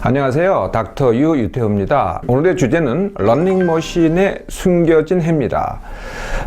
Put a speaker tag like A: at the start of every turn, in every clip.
A: 안녕하세요. 닥터 유 유태호입니다. 오늘의 주제는 러닝머신에 숨겨진 해입니다.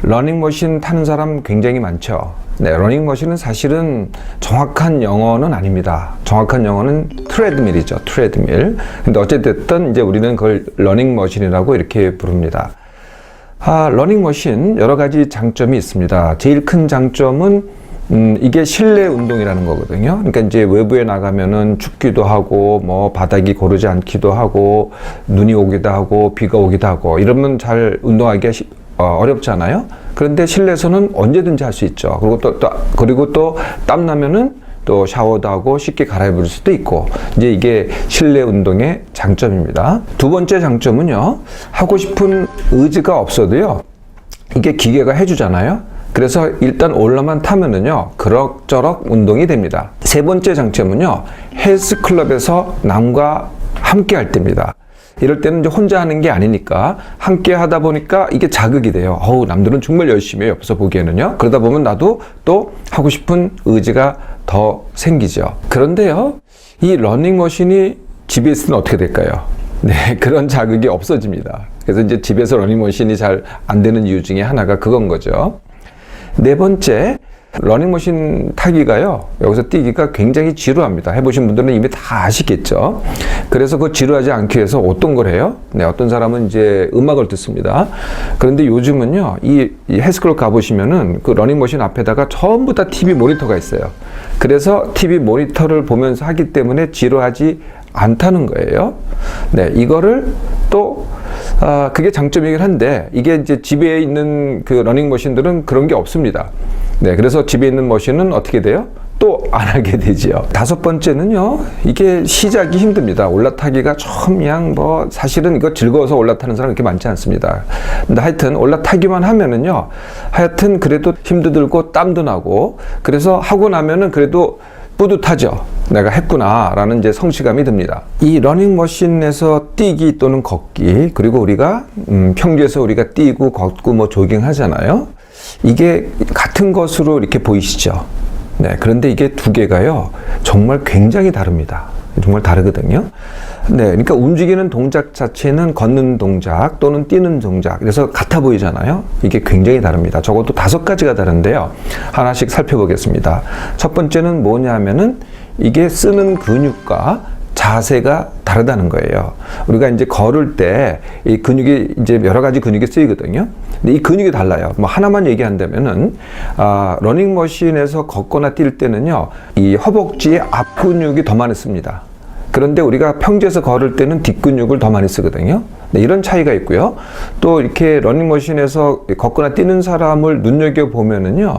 A: 러닝머신 타는 사람 굉장히 많죠. 네, 러닝머신은 사실은 정확한 영어는 아닙니다. 정확한 영어는 트레드밀이죠. 트레드밀. 근데 어쨌든 이제 우리는 그걸 러닝머신이라고 이렇게 부릅니다. 러닝머신 여러 가지 장점이 있습니다. 제일 큰 장점은 이게 실내 운동이라는 거거든요. 그러니까 이제 외부에 나가면은 춥기도 하고, 뭐 바닥이 고르지 않기도 하고, 눈이 오기도 하고, 비가 오기도 하고, 이러면 잘 운동하기가 어렵잖아요. 그런데 실내에서는 언제든지 할 수 있죠. 그리고 또 땀 나면은 또 샤워도 하고 쉽게 갈아입을 수도 있고, 이제 이게 실내 운동의 장점입니다. 두 번째 장점은요, 하고 싶은 의지가 없어도요, 이게 기계가 해주잖아요. 그래서 일단 올라만 타면은요, 그럭저럭 운동이 됩니다. 세 번째 장점은요, 헬스클럽에서 남과 함께 할 때입니다. 이럴 때는 이제 혼자 하는 게 아니니까 함께 하다 보니까 이게 자극이 돼요. 남들은 정말 열심히 해요. 옆에서 보기에는요. 그러다 보면 나도 또 하고 싶은 의지가 더 생기죠. 그런데요, 이 러닝머신이 집에 있으면 어떻게 될까요? 네, 그런 자극이 없어집니다. 그래서 이제 집에서 러닝머신이 잘 안 되는 이유 중에 하나가 그건 거죠. 네 번째, 러닝머신 타기가요, 여기서 뛰기가 굉장히 지루합니다. 해보신 분들은 이미 다 아시겠죠. 그래서 그 지루하지 않기 위해서 어떤 걸 해요? 네, 어떤 사람은 이제 음악을 듣습니다. 그런데 요즘은요, 이 헬스클럽 가보시면은 그 러닝머신 앞에다가 전부 다 TV 모니터가 있어요. 그래서 TV 모니터를 보면서 하기 때문에 지루하지 않다는 거예요. 네, 이거를 또 그게 장점이긴 한데, 이게 이제 집에 있는 그 러닝머신들은 그런 게 없습니다. 네, 그래서 집에 있는 머신은 어떻게 돼요? 또 안 하게 되지요. 다섯 번째는요, 이게 시작이 힘듭니다. 올라타기가 좀 그냥 사실은 이거 즐거워서 올라타는 사람 그렇게 많지 않습니다. 근데 하여튼 올라타기만 하면은요, 하여튼 그래도 힘도 들고 땀도 나고, 그래서 하고 나면은 그래도 뿌듯하죠. 내가 했구나 라는 이제 성취감이 듭니다. 이 러닝머신에서 뛰기 또는 걷기, 그리고 우리가 평지에서 우리가 뛰고 걷고 뭐 조깅 하잖아요. 이게 같은 것으로 이렇게 보이시죠. 네, 그런데 이게 두 개가요, 정말 굉장히 다릅니다. 정말 다르거든요. 네, 그러니까 움직이는 동작 자체는 걷는 동작 또는 뛰는 동작, 그래서 같아 보이잖아요. 이게 굉장히 다릅니다. 적어도 5가지가 다른데요, 하나씩 살펴보겠습니다. 첫 번째는 뭐냐면은 이게 쓰는 근육과 자세가 다르다는 거예요. 우리가 이제 걸을 때 이 근육이 이제 여러 가지 근육이 쓰이거든요. 근데 이 근육이 달라요. 뭐 하나만 얘기한다면은 러닝머신에서 걷거나 뛸 때는요, 이 허벅지의 앞 근육이 더 많이 씁니다. 그런데 우리가 평지에서 걸을 때는 뒷근육을 더 많이 쓰거든요. 네, 이런 차이가 있고요. 또 이렇게 러닝머신에서 걷거나 뛰는 사람을 눈여겨보면은요,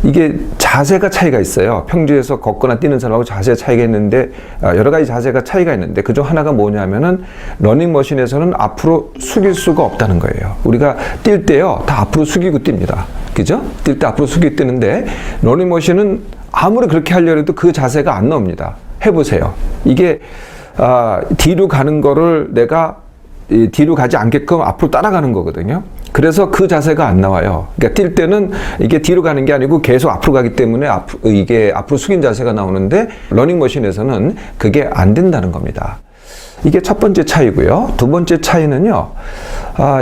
A: 이게 자세가 차이가 있어요. 평지에서 걷거나 뛰는 사람하고 자세 차이가 있는데, 여러 가지 자세가 차이가 있는데, 그중 하나가 뭐냐면은 러닝머신에서는 앞으로 숙일 수가 없다는 거예요. 우리가 뛸 때요, 다 앞으로 숙이고 뜁니다. 그죠? 뛸 때 앞으로 숙이고 뛰는데, 러닝머신은 아무리 그렇게 하려고 해도 그 자세가 안 나옵니다. 해보세요. 이게 뒤로 가는 거를 내가 뒤로 가지 않게끔 앞으로 따라가는 거거든요. 그래서 그 자세가 안 나와요. 그러니까 뛸 때는 이게 뒤로 가는 게 아니고 계속 앞으로 가기 때문에 이게 앞으로 숙인 자세가 나오는데, 러닝머신에서는 그게 안 된다는 겁니다. 이게 첫 번째 차이고요. 두 번째 차이는요,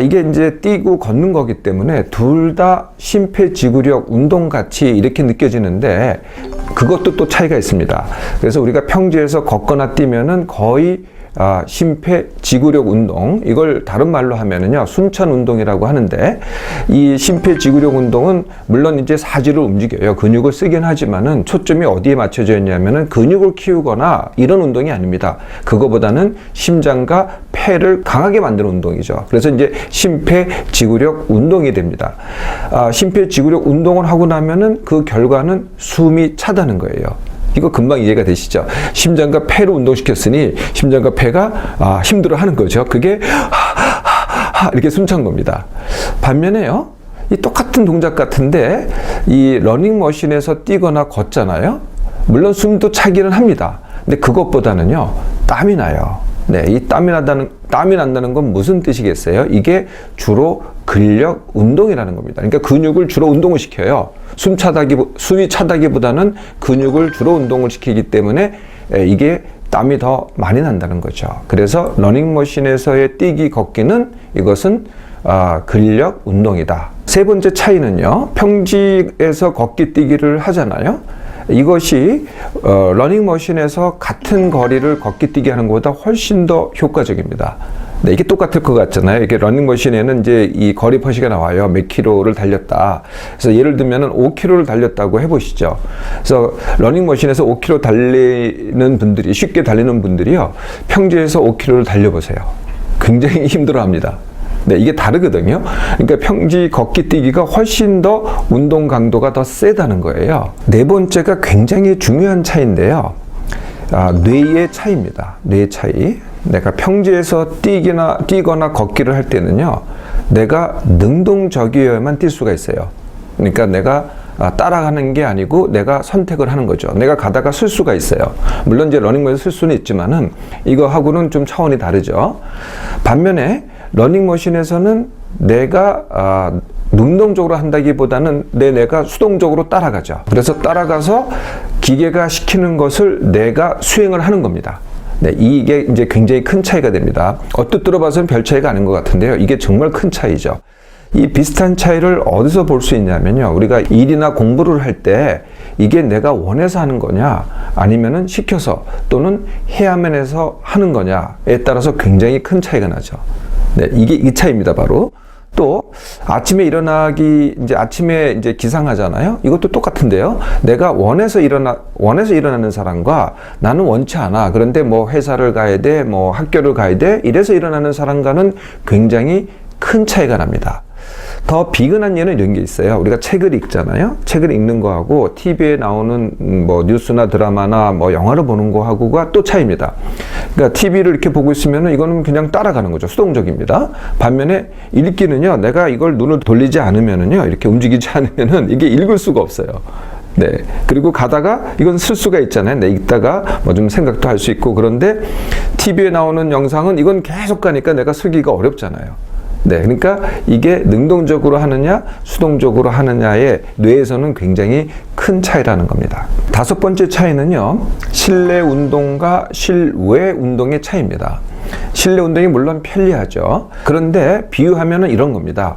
A: 이게 이제 뛰고 걷는 거기 때문에 둘 다 심폐지구력 운동같이 이렇게 느껴지는데, 그것도 또 차이가 있습니다. 그래서 우리가 평지에서 걷거나 뛰면은 거의 심폐지구력 운동, 이걸 다른 말로 하면은요, 순천 운동이라고 하는데, 이 심폐지구력 운동은 물론 이제 사지를 움직여요. 근육을 쓰긴 하지만은 초점이 어디에 맞춰져 있냐면은 근육을 키우거나 이런 운동이 아닙니다. 그거보다는 심장과 폐를 강하게 만드는 운동이죠. 그래서 이제 심폐지구력 운동이 됩니다. 심폐지구력 운동을 하고 나면은 그 결과는 숨이 차다는 거예요. 이거 금방 이해가 되시죠? 심장과 폐를 운동시켰으니 심장과 폐가 힘들어 하는 거죠. 그게 이렇게 숨찬 겁니다. 반면에요, 이 똑같은 동작 같은데 이 러닝머신에서 뛰거나 걷잖아요. 물론 숨도 차기는 합니다. 근데 그것보다는요, 땀이 나요. 네, 이 땀이 난다는 건 무슨 뜻이겠어요? 이게 주로 근력 운동이라는 겁니다. 그러니까 근육을 주로 운동을 시켜요. 숨이 차다기보다는 근육을 주로 운동을 시키기 때문에 이게 땀이 더 많이 난다는 거죠. 그래서 러닝머신에서의 뛰기, 걷기는 이것은 근력 운동이다. 세 번째 차이는요, 평지에서 걷기, 뛰기를 하잖아요. 이것이 러닝머신에서 같은 거리를 걷기, 뛰기 하는 것보다 훨씬 더 효과적입니다. 네, 이게 똑같을 것 같잖아요. 이게 러닝머신에는 이제 이 거리 표시가 나와요. 몇 킬로를 달렸다. 그래서 예를 들면은 5킬로를 달렸다고 해보시죠. 그래서 러닝머신에서 5킬로 달리는 분들이, 쉽게 달리는 분들이요, 평지에서 5킬로를 달려보세요. 굉장히 힘들어합니다. 네, 이게 다르거든요. 그러니까 평지 걷기, 뛰기가 훨씬 더 운동 강도가 더 세다는 거예요. 네 번째가 굉장히 중요한 차이인데요. 뇌의 차이입니다. 뇌의 차이. 내가 평지에서 뛰거나 걷기를 할 때는요, 내가 능동적이어야만 뛸 수가 있어요. 그러니까 내가 따라가는 게 아니고 내가 선택을 하는 거죠. 내가 가다가 쓸 수가 있어요. 물론 이제 러닝머신에서 쓸 수는 있지만은 이거하고는 좀 차원이 다르죠. 반면에 러닝머신에서는 내가 능동적으로 한다기보다는 내가 수동적으로 따라가죠. 그래서 따라가서 기계가 시키는 것을 내가 수행을 하는 겁니다. 네, 이게 이제 굉장히 큰 차이가 됩니다. 언뜻 들어봐서는 별 차이가 아닌 것 같은데요. 이게 정말 큰 차이죠. 이 비슷한 차이를 어디서 볼 수 있냐면요. 우리가 일이나 공부를 할 때 이게 내가 원해서 하는 거냐, 아니면은 시켜서 또는 해야만 해서 하는 거냐에 따라서 굉장히 큰 차이가 나죠. 네, 이게 이 차이입니다, 바로. 또 아침에 아침에 이제 기상하잖아요. 이것도 똑같은데요. 내가 원해서 일어나는 사람과 나는 원치 않아. 그런데 뭐 회사를 가야 돼, 뭐 학교를 가야 돼, 이래서 일어나는 사람과는 굉장히 큰 차이가 납니다. 더 비근한 예는 이런 게 있어요. 우리가 책을 읽잖아요. 책을 읽는 거하고 TV에 나오는 뭐 뉴스나 드라마나 뭐 영화를 보는 거하고가 또 차이입니다. 그러니까 TV를 이렇게 보고 있으면은 이거는 그냥 따라가는 거죠. 수동적입니다. 반면에 읽기는요, 내가 이걸 눈을 돌리지 않으면은요, 이렇게 움직이지 않으면은 이게 읽을 수가 없어요. 네. 그리고 가다가 이건 쓸 수가 있잖아요. 네, 읽다가 뭐 좀 생각도 할 수 있고. 그런데 TV에 나오는 영상은 이건 계속 가니까 내가 쓰기가 어렵잖아요. 네, 그러니까 이게 능동적으로 하느냐, 수동적으로 하느냐의 뇌에서는 굉장히 큰 차이라는 겁니다. 다섯 번째 차이는요, 실내 운동과 실외 운동의 차이입니다. 실내 운동이 물론 편리하죠. 그런데 비유하면은 이런 겁니다.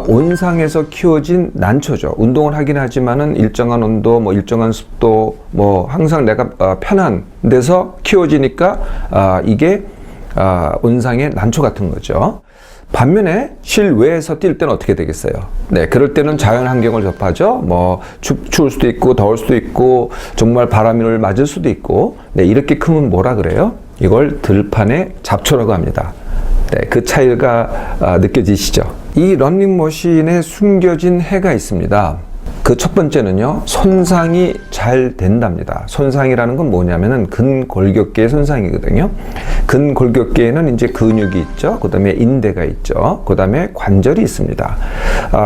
A: 온상에서 키워진 난초죠. 운동을 하긴 하지만은 일정한 온도, 뭐 일정한 습도, 뭐 항상 내가 편한 데서 키워지니까 이게 온상의 난초 같은 거죠. 반면에 실외에서 뛸 때는 어떻게 되겠어요? 네, 그럴 때는 자연 환경을 접하죠. 뭐 추울 수도 있고 더울 수도 있고 정말 바람을 맞을 수도 있고. 네, 이렇게 크면 뭐라 그래요? 이걸 들판의 잡초라고 합니다. 네, 그 차이가 느껴지시죠? 이 러닝머신에 숨겨진 해가 있습니다. 그 첫 번째는요, 손상이 잘 된답니다. 손상이라는 건 뭐냐면은 근골격계의 손상이거든요. 근골격계에는 이제 근육이 있죠. 그 다음에 인대가 있죠. 그 다음에 관절이 있습니다.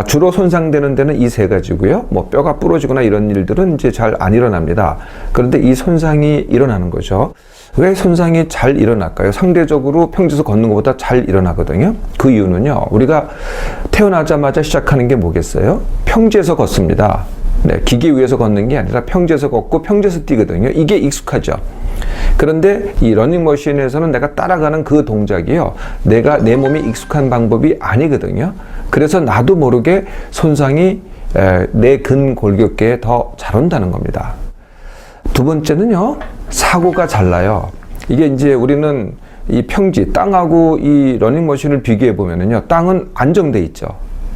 A: 주로 손상되는 데는 이 세 가지고요. 뭐 뼈가 부러지거나 이런 일들은 이제 잘 안 일어납니다. 그런데 이 손상이 일어나는 거죠. 왜 손상이 잘 일어날까요? 상대적으로 평지에서 걷는 것보다 잘 일어나거든요. 그 이유는요, 우리가 태어나자마자 시작하는 게 뭐겠어요? 평지에서 걷습니다. 네, 기계 위에서 걷는 게 아니라 평지에서 걷고 평지에서 뛰거든요. 이게 익숙하죠. 그런데 이 러닝머신에서는 내가 따라가는 그 동작이요, 내 몸이 익숙한 방법이 아니거든요. 그래서 나도 모르게 손상이 내 근골격계에 더 잘 온다는 겁니다. 두 번째는요, 사고가 잘 나요. 이게 이제 우리는 이 평지, 땅하고 이 러닝머신을 비교해 보면은요, 땅은 안정돼 있죠.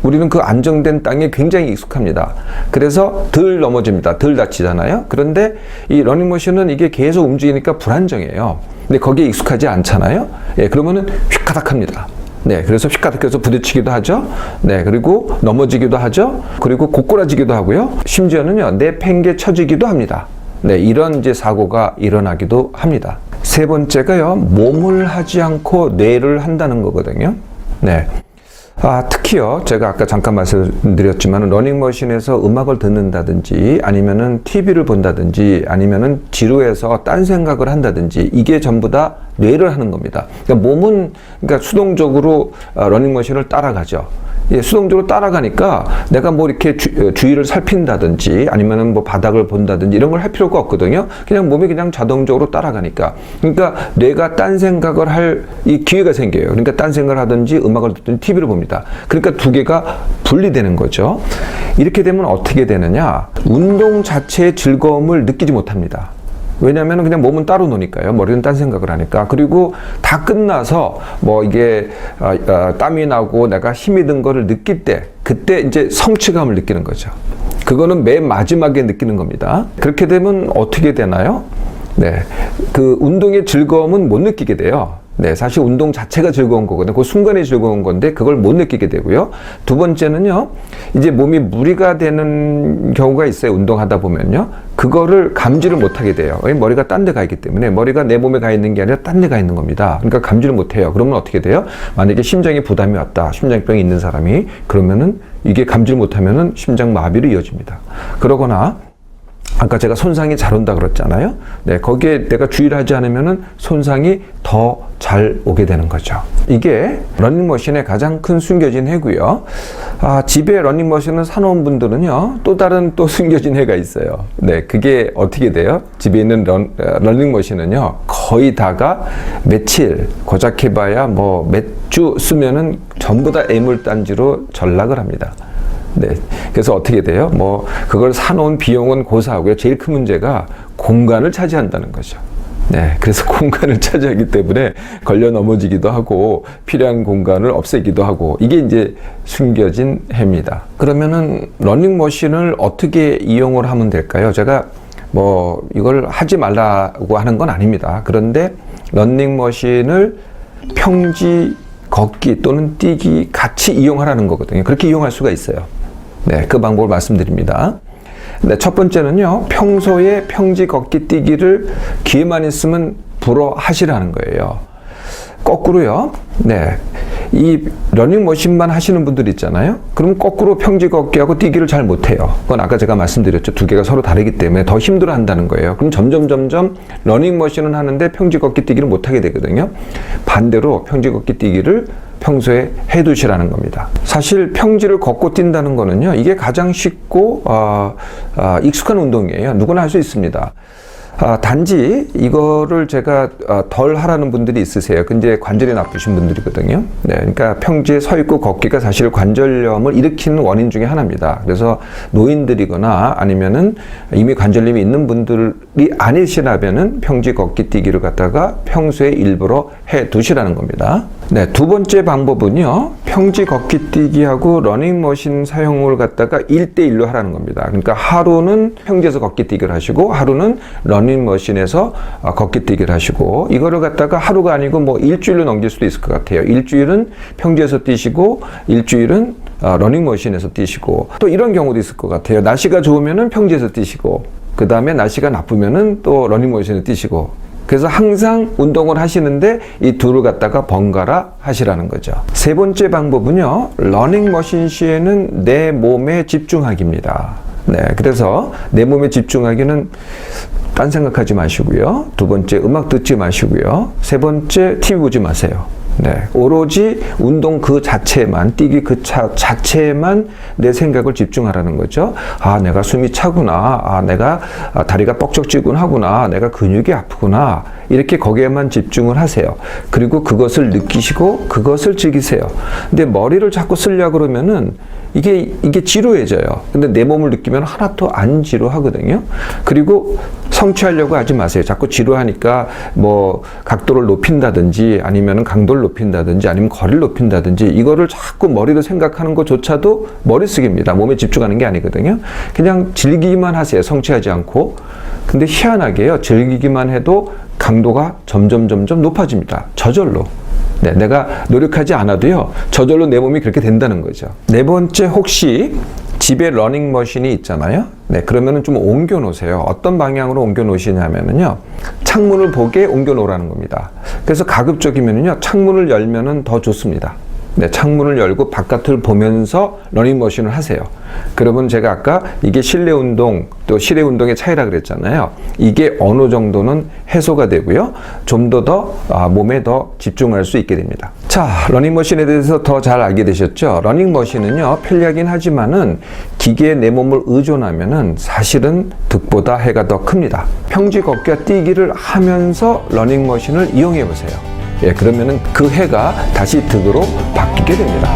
A: 우리는 그 안정된 땅에 굉장히 익숙합니다. 그래서 덜 넘어집니다. 덜 다치잖아요. 그런데 이 러닝머신은 이게 계속 움직이니까 불안정해요. 근데 거기에 익숙하지 않잖아요. 예, 그러면은 휘까닥합니다. 네, 그래서 휘까닥해서 부딪히기도 하죠. 네, 그리고 넘어지기도 하죠. 그리고 고꾸라지기도 하고요. 심지어는요, 내팽개 쳐지기도 합니다. 네, 이런 이제 사고가 일어나기도 합니다. 세 번째가요, 몸을 하지 않고 뇌를 한다는 거거든요. 네. 특히요, 제가 아까 잠깐 말씀드렸지만, 러닝머신에서 음악을 듣는다든지, 아니면은 TV를 본다든지, 아니면은 지루해서 딴 생각을 한다든지, 이게 전부 다 뇌를 하는 겁니다. 그러니까 몸은, 그러니까 수동적으로 러닝머신을 따라가죠. 예, 수동적으로 따라가니까 내가 뭐 이렇게 주위를 살핀다든지 아니면은 뭐 바닥을 본다든지 이런 걸 할 필요가 없거든요. 그냥 몸이 그냥 자동적으로 따라가니까. 그러니까 뇌가 딴 생각을 할 이 기회가 생겨요. 그러니까 딴 생각을 하든지 음악을 듣든지 TV를 봅니다. 그러니까 두 개가 분리되는 거죠. 이렇게 되면 어떻게 되느냐? 운동 자체의 즐거움을 느끼지 못합니다. 왜냐하면 그냥 몸은 따로 노니까요. 머리는 딴 생각을 하니까. 그리고 다 끝나서 뭐 이게 땀이 나고 내가 힘이 든 거를 느낄 때 그때 이제 성취감을 느끼는 거죠. 그거는 맨 마지막에 느끼는 겁니다. 그렇게 되면 어떻게 되나요? 네, 그 운동의 즐거움은 못 느끼게 돼요. 네, 사실 운동 자체가 즐거운 거거든요. 그 순간이 즐거운 건데 그걸 못 느끼게 되고요. 두 번째는요, 이제 몸이 무리가 되는 경우가 있어요. 운동하다 보면요. 그거를 감지를 못 하게 돼요. 머리가 딴 데 가 있기 때문에 머리가 내 몸에 가 있는 게 아니라 딴 데 가 있는 겁니다. 그러니까 감지를 못 해요. 그러면 어떻게 돼요? 만약에 심장에 부담이 왔다. 심장병이 있는 사람이 그러면은 이게 감지를 못 하면은 심장 마비로 이어집니다. 그러거나 아까 제가 손상이 잘 온다 그랬잖아요. 네, 거기에 내가 주의를 하지 않으면은 손상이 더 잘 오게 되는 거죠. 이게 러닝머신의 가장 큰 숨겨진 해고요. 집에 러닝머신을 사놓은 분들은요, 또 다른 또 숨겨진 해가 있어요. 네, 그게 어떻게 돼요? 집에 있는 러닝머신은요, 거의 다가 며칠, 고작 해봐야 뭐 몇 주 쓰면은 전부 다 애물단지로 전락을 합니다. 네. 그래서 어떻게 돼요? 뭐, 그걸 사놓은 비용은 고사하고요. 제일 큰 문제가 공간을 차지한다는 거죠. 네. 그래서 공간을 차지하기 때문에 걸려 넘어지기도 하고, 필요한 공간을 없애기도 하고, 이게 이제 숨겨진 해입니다. 그러면은, 러닝머신을 어떻게 이용을 하면 될까요? 제가 뭐, 이걸 하지 말라고 하는 건 아닙니다. 그런데, 러닝머신을 평지 걷기 또는 뛰기 같이 이용하라는 거거든요. 그렇게 이용할 수가 있어요. 네, 그 방법을 말씀드립니다. 네, 첫 번째는요, 평소에 평지 걷기 뛰기를 기회만 있으면 불어 하시라는 거예요. 거꾸로요, 네, 이 러닝머신만 하시는 분들 있잖아요. 그럼 거꾸로 평지 걷기하고 뛰기를 잘 못해요. 그건 아까 제가 말씀드렸죠. 두 개가 서로 다르기 때문에 더 힘들어 한다는 거예요. 그럼 점점 러닝머신은 하는데 평지 걷기 뛰기를 못하게 되거든요. 반대로 평지 걷기 뛰기를 평소에 해두시라는 겁니다. 사실 평지를 걷고 뛴다는 거는요, 이게 가장 쉽고 익숙한 운동이에요. 누구나 할 수 있습니다. 단지 이거를 제가 덜 하라는 분들이 있으세요. 근데 관절이 나쁘신 분들이거든요. 네, 그러니까 평지에 서 있고 걷기가 사실 관절염을 일으키는 원인 중에 하나입니다. 그래서 노인들이거나 아니면은 이미 관절염이 있는 분들이 아니시라면은 평지 걷기 뛰기를 갖다가 평소에 일부러 해 두시라는 겁니다. 네, 두 번째 방법은요, 평지 걷기 뛰기하고 러닝머신 사용을 갖다가 1대1로 하라는 겁니다. 그러니까 하루는 평지에서 걷기 뛰기를 하시고 하루는 러닝머신에서 걷기 뛰기를 하시고, 이거를 갖다가 하루가 아니고 뭐 일주일로 넘길 수도 있을 것 같아요. 일주일은 평지에서 뛰시고 일주일은 러닝머신에서 뛰시고, 또 이런 경우도 있을 것 같아요. 날씨가 좋으면은 평지에서 뛰시고 그 다음에 날씨가 나쁘면은 또 러닝머신에서 뛰시고, 그래서 항상 운동을 하시는데 이 둘을 갖다가 번갈아 하시라는 거죠. 세 번째 방법은요, 러닝머신 시에는 내 몸에 집중하기입니다. 네, 그래서 내 몸에 집중하기는 딴 생각하지 마시고요. 두 번째, 음악 듣지 마시고요. 세 번째, TV 보지 마세요. 네, 오로지 운동 그 자체만, 뛰기 그 자체에만 내 생각을 집중하라는 거죠. 내가 숨이 차구나. 내가 다리가 뻑적지근하구나. 내가 근육이 아프구나. 이렇게 거기에만 집중을 하세요. 그리고 그것을 느끼시고 그것을 즐기세요. 근데 머리를 자꾸 쓰려고 그러면은 이게 지루해져요. 근데 내 몸을 느끼면 하나도 안 지루하거든요. 그리고 성취하려고 하지 마세요. 자꾸 지루하니까 뭐 각도를 높인다든지 아니면 강도를 높인다든지 아니면 거리를 높인다든지 이거를 자꾸 머리로 생각하는 것조차도 머릿속입니다. 몸에 집중하는 게 아니거든요. 그냥 즐기기만 하세요. 성취하지 않고. 근데 희한하게요, 즐기기만 해도 강도가 점점 높아집니다. 저절로. 네, 내가 노력하지 않아도요, 저절로 내 몸이 그렇게 된다는 거죠. 네 번째, 혹시 집에 러닝머신이 있잖아요. 네, 그러면은 좀 옮겨 놓으세요. 어떤 방향으로 옮겨 놓으시냐면은요, 창문을 보게 옮겨 놓으라는 겁니다. 그래서 가급적이면은요, 창문을 열면은 더 좋습니다. 네, 창문을 열고 바깥을 보면서 러닝머신을 하세요. 그러면 제가 아까 이게 실내 운동 또 실외 운동의 차이라 그랬잖아요. 이게 어느 정도는 해소가 되고요, 좀 더 몸에 더 집중할 수 있게 됩니다. 자, 러닝머신에 대해서 더 잘 알게 되셨죠? 러닝머신은요, 편리하긴 하지만은 기계에 내 몸을 의존하면은 사실은 득보다 해가 더 큽니다. 평지 걷기와 뛰기를 하면서 러닝머신을 이용해 보세요. 예, 그러면은 그 해가 다시 득으로 바뀌게 됩니다.